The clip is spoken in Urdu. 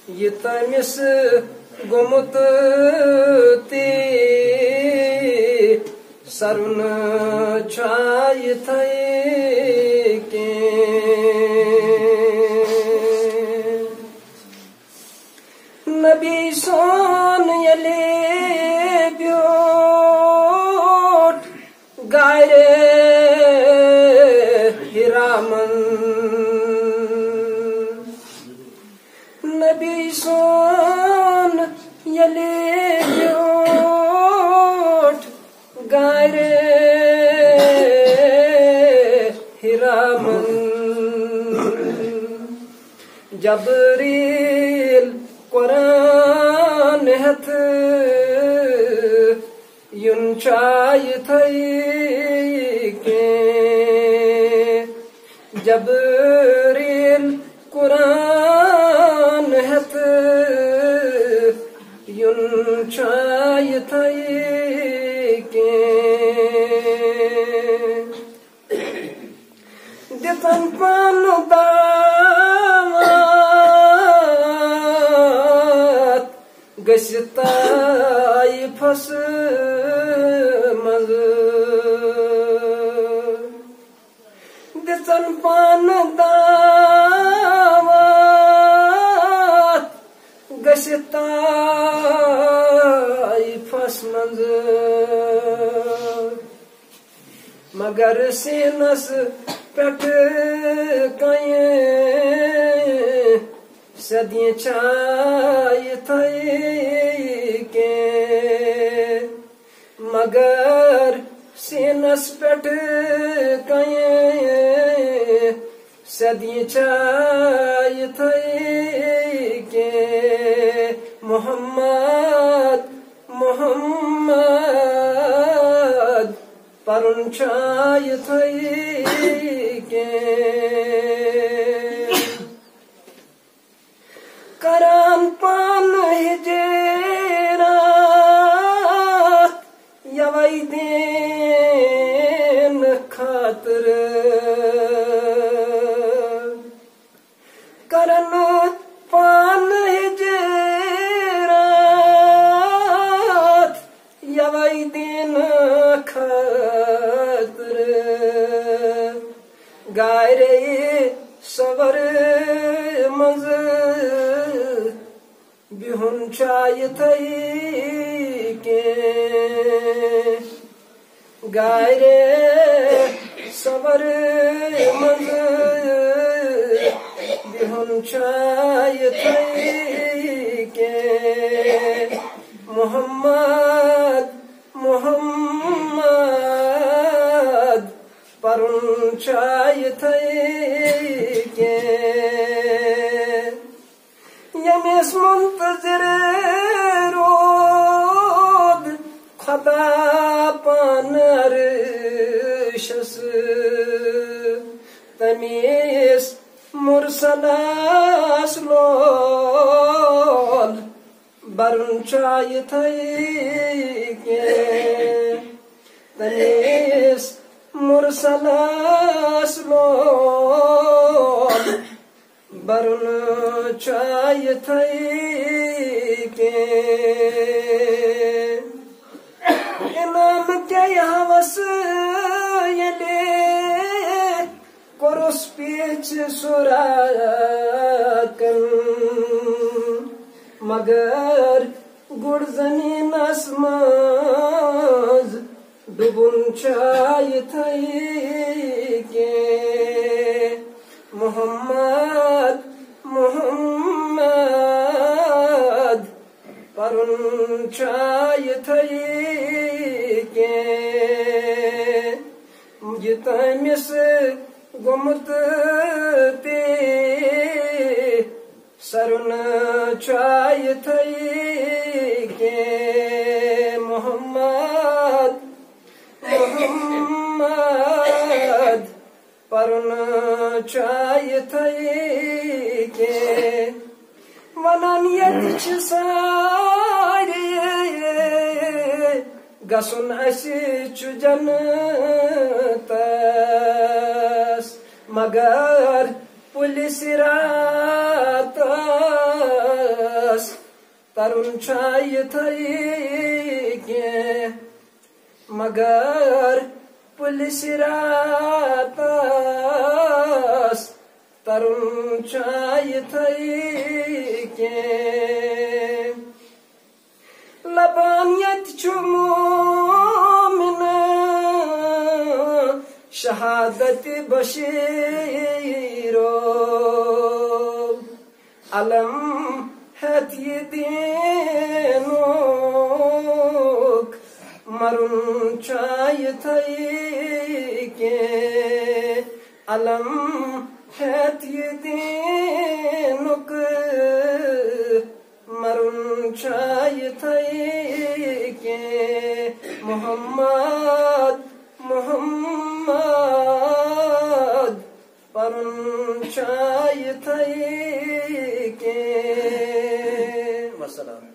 یہ تمس گومت تی سرن چھائے تھے کی نبی سون یلی بیوٹ گائر ہرامن نبی سون یلی بیوٹ گائر ہرامن جبریل قرآن ہتھ یون چائے تھے کہ جبریل قرآن ہتھ یون چائے تھے کہ دتن پان دعوت گستا فس مز دتن پان دعوت گستا فس مز مگر سینس پٹ کئیں صدیاں چائے تھے کہ مگر سینس پٹ کئیں صدیاں چائے تھے کہ محمد محمد پرن چائے تھے کہ کران پان ہجرات یوئی دین خاطر کرن پان ہجرات یوئی دین خاطر گائر صبر مز بہن چائے تھے کہ گائر صبر مز بہن چائے تھے کہ محمد محمد پرن چائے تھے کہ یمیس منتظر رود خدا پان عرشس تمیس مرسلاس لول برن چائے تھے کہ تمیس مرسلاس لول برن چائے تھے کہ انام کے ہوس یلی کورس پیچ سوراکن مگر گڑ زمینس مز ڈبن چائے تھے کہ محمد محمد پرن چائے تھے کہ یہ تمس گومت تی سرن چائے تھے کہ محمد محمد پرن چائے تھے کہ ونان یت چھ سارے گسن اسی چھ جنتس مگر پُلہِ صراطس ترُن چھا یِتھَے کینٛہہ مگر پُلہِ صراطس ترُن چھا یِتھَے کینٛہہ لبان ییٚتہِ چھُ مومِنہٕ شہادت بشیرو علم ہیتھ یہ دینُک مرُن چھا یِتھَے کینٛہہ علم ہیتھ یہ دینُک مرُن چھا یِتھَے کینٛہہ محمد محمد پرُن چھا یِتھَے کینٛہہ وسلام